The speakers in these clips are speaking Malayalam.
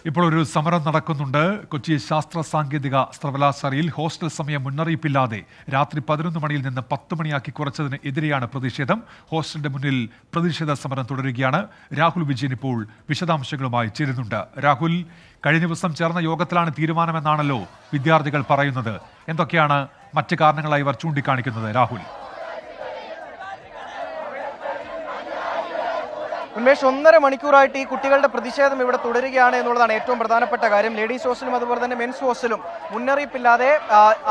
ഇപ്പോൾ ഒരു സമരം നടക്കുന്നുണ്ട്. കൊച്ചി ശാസ്ത്ര സാങ്കേതിക സർവകലാശാലയിൽ ഹോസ്റ്റൽ സമയം മുന്നറിയിപ്പില്ലാതെ രാത്രി 11 മണിയിൽ നിന്ന് 10 മണിയാക്കി കുറച്ചതിന് എതിരെയാണ് പ്രതിഷേധം. ഹോസ്റ്റലിന്റെ മുന്നിൽ പ്രതിഷേധ സമരം തുടരുകയാണ്. രാഹുൽ വിജയൻ ഇപ്പോൾ വിശദാംശങ്ങളുമായി ചേരുന്നുണ്ട്. രാഹുൽ, കഴിഞ്ഞ ദിവസം ചേർന്ന യോഗത്തിലാണ് തീരുമാനമെന്നാണല്ലോ വിദ്യാർത്ഥികൾ പറയുന്നത്. എന്തൊക്കെയാണ് മറ്റ് കാരണങ്ങളായി ഇവർ ചൂണ്ടിക്കാണിക്കുന്നത്? രാഹുൽ, ഉന്മേഷ്, 1.5 മണിക്കൂറായിട്ട് ഈ കുട്ടികളുടെ പ്രതിഷേധം ഇവിടെ തുടരുകയാണ് എന്നുള്ളതാണ് ഏറ്റവും പ്രധാനപ്പെട്ട കാര്യം. ലേഡീസ് ഹോസ്റ്റലും അതുപോലെ തന്നെ മെൻസ് ഹോസ്റ്റലും മുന്നറിയിപ്പില്ലാതെ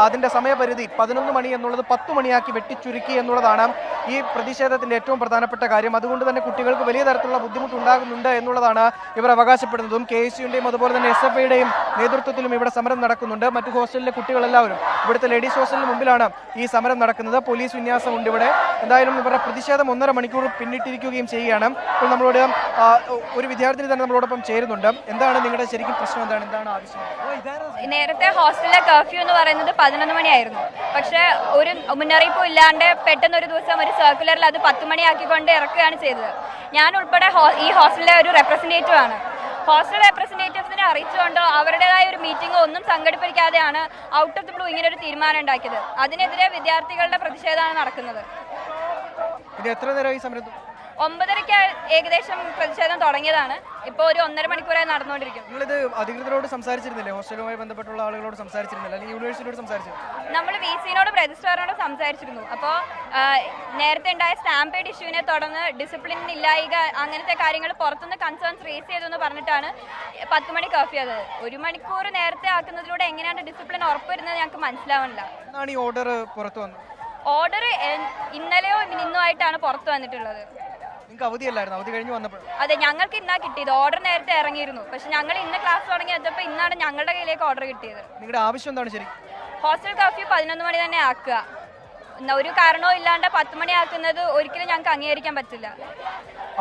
അതിന്റെ സമയപരിധി 11 മണി എന്നുള്ളത് 10 മണിയാക്കി വെട്ടിച്ചുരുക്കി എന്നുള്ളതാണ് ഈ പ്രതിഷേധത്തിന്റെ ഏറ്റവും പ്രധാനപ്പെട്ട കാര്യം. അതുകൊണ്ട് തന്നെ കുട്ടികൾക്ക് വലിയ തരത്തിലുള്ള ബുദ്ധിമുട്ടുണ്ടാകുന്നുണ്ട് എന്നുള്ളതാണ് ഇവർ അവകാശപ്പെടുന്നതും. KSUവിന്റെയും അതുപോലെ തന്നെ SFIയുടെയും നേതൃത്വത്തിലും ഇവിടെ സമരം നടക്കുന്നുണ്ട്. മറ്റു ഹോസ്റ്റലിലെ കുട്ടികളെല്ലാവരും ഇവിടുത്തെ ലേഡീസ് ഹോസ്റ്റലിന് മുമ്പിലാണ് ഈ സമരം നടക്കുന്നത്. പോലീസ് വിന്യാസമുണ്ട് ഇവിടെ. എന്തായാലും ഇവരുടെ പ്രതിഷേധം 1.5 മണിക്കൂർ പിന്നിട്ടിരിക്കുകയും ചെയ്യുകയാണ്. നമ്മളോട് ഒരു വിദ്യാർത്ഥിനി തന്നെ നമ്മളോടൊപ്പം ചേരുന്നുണ്ട്. എന്താണ് നിങ്ങളുടെ ശരിക്കും പ്രശ്നം? എന്താണ് ആവശ്യം? നേരത്തെ ഹോസ്റ്റലിലെ കർഫ്യൂ എന്ന് പറയുന്നത് 11 മണിയായിരുന്നു. പക്ഷേ ഒരു മുന്നറിയിപ്പും ഇല്ലാണ്ട് പെട്ടെന്ന് ഒരു ദിവസം ഒരു സർക്കുലറിൽ അത് 10 മണിയാക്കിക്കൊണ്ട് ഇറക്കുകയാണ് ചെയ്തത്. ഞാൻ ഉൾപ്പെടെ ഈ ഹോസ്റ്റലിലെ ഒരു റെപ്രസെൻറ്റേറ്റീവ് ആണ്. ഹോസ്റ്റൽ റെപ്രസെൻറ്റേറ്റീവ്സിനെ അറിയിച്ചുകൊണ്ട് അവരുടേതായ ഒരു മീറ്റിംഗോ ഒന്നും സംഘടിപ്പിക്കാതെയാണ് ഔട്ട് ഓഫ് ദി ബ്ലൂ ഇങ്ങനെ ഒരു തീരുമാനം ഉണ്ടാക്കിയത്. അതിനെതിരെ വിദ്യാർത്ഥികളുടെ പ്രതിഷേധമാണ് നടക്കുന്നത്. ഇത് എത്ര നേരമായി സമരം? 9:30 ഏകദേശം പ്രതിഷേധം തുടങ്ങിയതാണ്. ഇപ്പോൾ ഒരു 1.5 മണിക്കൂറായി നടന്നുകൊണ്ടിരിക്കും. നിങ്ങളിത് അധികൃതരോട് സംസാരിച്ചിരുന്നില്ലേ? ഹോസ്റ്റലുമായി ബന്ധപ്പെട്ടുള്ള ആളുകളോട് സംസാരിച്ചിരുന്നില്ല, അല്ലെങ്കിൽ യൂണിവേഴ്സിറ്റിയോട് സംസാരിച്ചിരുന്നു? നമ്മൾ VC-നോടും രജിസ്ട്രാറിനോടും സംസാരിച്ചിരുന്നു. അപ്പോൾ നേരത്തെ ഉണ്ടായ സ്റ്റാമ്പേഡ് ഇഷ്യൂവിനെ തുടർന്ന് ഡിസിപ്ലിൻ ഇല്ലായിക അങ്ങനത്തെ കാര്യങ്ങൾ പുറത്തുനിന്ന് കൺസേൺസ് റേസ് ചെയ്തെന്ന് പറഞ്ഞിട്ടാണ് 10 മണി കർഫ്യൂ ആയത്. 1 മണിക്കൂർ നേരത്തെ ആക്കുന്നതിലൂടെ എങ്ങനെയാണ് ഡിസിപ്ലിൻ ഉറപ്പുവരുന്നത് ഞങ്ങൾക്ക് മനസ്സിലാവുന്നില്ല. എന്നാണ് ഈ ഓർഡർ പുറത്തു വന്നത്? ഓർഡർ ഇന്നലെയോ ഇന്നുമായിട്ടാണ് പുറത്തു വന്നിട്ടുള്ളത്. നിങ്ങൾക്ക് അവധിയല്ലായിരുന്നു? അവധി കഴിഞ്ഞ് വന്നപ്പോൾ? അതെ, ഞങ്ങൾക്ക് ഇന്നാ കിട്ടിയത്. ഓർഡർ നേരത്തെ ഇറങ്ങിയിരുന്നു. പക്ഷെ ഞങ്ങൾ ഇന്ന് ക്ലാസ് തുടങ്ങി വെച്ചപ്പോൾ ഇന്നാണ് ഞങ്ങളുടെ കയ്യിലേക്ക് ഓർഡർ കിട്ടിയത്. നിങ്ങളുടെ ആവശ്യം എന്താണ് ശരി? ഹോസ്റ്റൽ കർഫ്യൂ 11 മണി തന്നെ ആക്കുക. ഒരു കാരണവും ഇല്ലാണ്ട് 10 മണി ആക്കുന്നത് ഒരിക്കലും ഞങ്ങൾക്ക് അംഗീകരിക്കാൻ പറ്റില്ല.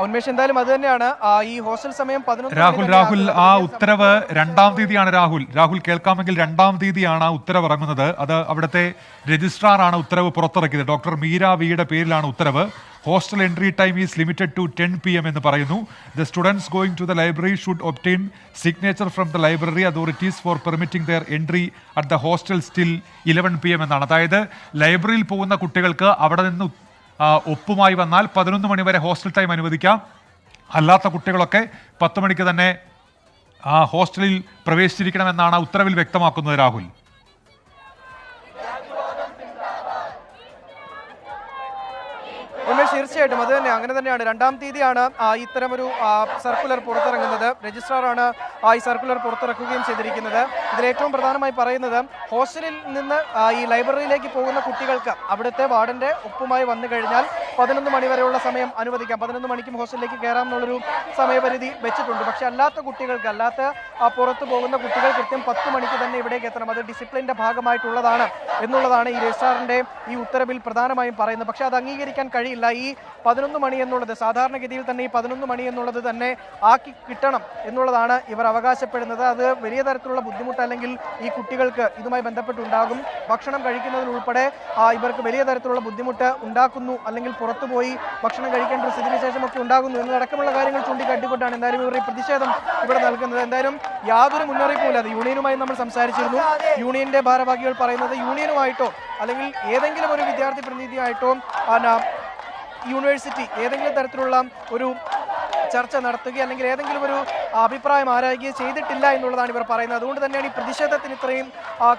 ഉന്മേഷ്, എന്തായാലും അത് തന്നെയാണ് ഈ ഹോസ്റ്റൽ സമയം 11. രാഹുൽ, ആ ഉത്തരവ് 2-ാം തീയതിയാണ്. രാഹുൽ കേൾക്കാമെങ്കിൽ 2-ാം തീയതിയാണ് ആ ഉത്തരവ് ഇറങ്ങുന്നത്. അത് അവിടുത്തെ രജിസ്ട്രാറാണ് ഉത്തരവ് പുറത്തിറക്കിയത്. ഡോക്ടർ മീര വിയുടെ പേരിലാണ് ഉത്തരവ്. Hostel entry time is limited to 10 PM എന്ന് പറയുന്നു. The students going to the library should obtain signature from the library authorities for permitting their entry at the hostel still 11 PM എന്നാണ്. അതായത് ലൈബ്രറിയിൽ പോകുന്ന കുട്ടികൾക്ക് അവിടെ നിന്ന് ഒപ്പുമായി വന്നാൽ 11 മണി വരെ ഹോസ്റ്റൽ ടൈം അനുവദിക്കാം. അല്ലാത്ത കുട്ടികളൊക്കെ 10 മണിക്ക് തന്നെ ഹോസ്റ്റലിൽ പ്രവേശിച്ചിരിക്കണമെന്നാണ് ഉത്തരവിൽ വ്യക്തമാക്കുന്നത്. രാഹുൽ, തീർച്ചയായിട്ടും അത് തന്നെ, അങ്ങനെ തന്നെയാണ്. 2-ാം തീയതിയാണ് ഇത്തരമൊരു സർക്കുലർ പുറത്തിറങ്ങുന്നത്. രജിസ്ട്രാറാണ് ഈ സർക്കുലർ പുറത്തിറക്കുകയും ചെയ്തിരിക്കുന്നത്. ഇതിലേറ്റവും പ്രധാനമായി പറയുന്നത് ഹോസ്റ്റലിൽ നിന്ന് ഈ ലൈബ്രറിയിലേക്ക് പോകുന്ന കുട്ടികൾക്ക് അവിടുത്തെ വാർഡന്റെ ഒപ്പുമായി വന്നു കഴിഞ്ഞാൽ 11 മണി വരെയുള്ള സമയം അനുവദിക്കാം. 11 മണിക്കും ഹോസ്റ്റലിലേക്ക് കയറാം എന്നുള്ളൊരു സമയപരിധി വെച്ചിട്ടുണ്ട്. പക്ഷെ അല്ലാത്ത കുട്ടികൾക്ക്, പുറത്തു പോകുന്ന കുട്ടികൾ കൃത്യം 10 മണിക്ക് തന്നെ ഇവിടേക്ക് എത്തണം. അത് ഡിസിപ്ലിന്റെ ഭാഗമായിട്ടുള്ളതാണ് എന്നുള്ളതാണ് ഈ രജിസ്ട്രാറിന്റെ ഈ ഉത്തരവിൽ പ്രധാനമായും പറയുന്നത്. പക്ഷെ അത് അംഗീകരിക്കാൻ കഴിയില്ല. ഈ 11 മണി എന്നുള്ളത് സാധാരണഗതിയിൽ തന്നെ ഈ 11 മണി എന്നുള്ളത് തന്നെ ആക്കി കിട്ടണം എന്നുള്ളതാണ് ഇവർ അവകാശപ്പെടുന്നത്. അത് വലിയ തരത്തിലുള്ള ബുദ്ധിമുട്ട് അല്ലെങ്കിൽ ഈ കുട്ടികൾക്ക് ഇതുമായി ബന്ധപ്പെട്ടുണ്ടാകും. ഭക്ഷണം കഴിക്കുന്നതിനുൾപ്പെടെ ഇവർക്ക് വലിയ തരത്തിലുള്ള ബുദ്ധിമുട്ട് ഉണ്ടാക്കുന്നു, അല്ലെങ്കിൽ പുറത്തുപോയി ഭക്ഷണം കഴിക്കേണ്ട ഒരു സ്ഥിതിവിശേഷമൊക്കെ ഉണ്ടാകുന്നു എന്നതടക്കമുള്ള കാര്യങ്ങൾ ചൂണ്ടിക്കാട്ടിക്കൊണ്ടാണ് എന്തായാലും ഇവർ ഈ പ്രതിഷേധം ഇവിടെ നൽകുന്നത്. എന്തായാലും യാതൊരു മുന്നറിയിപ്പുമില്ലാതെ യൂണിയനുമായി നമ്മൾ സംസാരിച്ചിരുന്നു. യൂണിയന്റെ ഭാരവാഹികൾ പറയുന്നത് യൂണിയനുമായിട്ടോ അല്ലെങ്കിൽ ഏതെങ്കിലും ഒരു വിദ്യാർത്ഥി പ്രതിനിധിയായിട്ടോ യൂണിവേഴ്സിറ്റി ഏതെങ്കിലും തരത്തിലുള്ള ഒരു ചർച്ച നടത്തുകയോ അല്ലെങ്കിൽ ഏതെങ്കിലും ഒരു അഭിപ്രായം ആരായുകയോ ചെയ്തിട്ടില്ല എന്നുള്ളതാണ് ഇവർ പറയുന്നത്. അതുകൊണ്ട് തന്നെയാണ് ഈ പ്രതിഷേധത്തിന് ഇത്രയും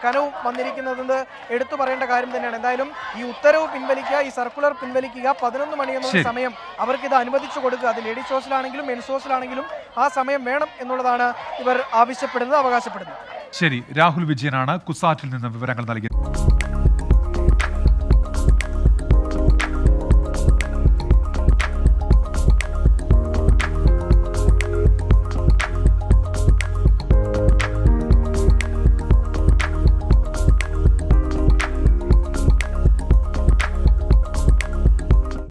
കനവും വന്നിരിക്കുന്നതെന്ന് എടുത്തു പറയേണ്ട കാര്യം തന്നെയാണ്. എന്തായാലും ഈ ഉത്തരവ് പിൻവലിക്കുക, ഈ സർക്കുലർ പിൻവലിക്കുക. 11 മണി എന്നുള്ള സമയം അവർക്ക് ഇത് അനുവദിച്ചു കൊടുക്കുക. അത് ലേഡീസ് ഹോസ്റ്റലാണെങ്കിലും മെൻസ് ഹോസ്റ്റലാണെങ്കിലും ആ സമയം വേണം എന്നുള്ളതാണ് ഇവർ ആവശ്യപ്പെടുന്നത്, അവകാശപ്പെടുന്നത്. ശരി, രാഹുൽ വിജയനാണ് കുസാറ്റിൽ നിന്ന് വിവരങ്ങൾ നൽകിയത്.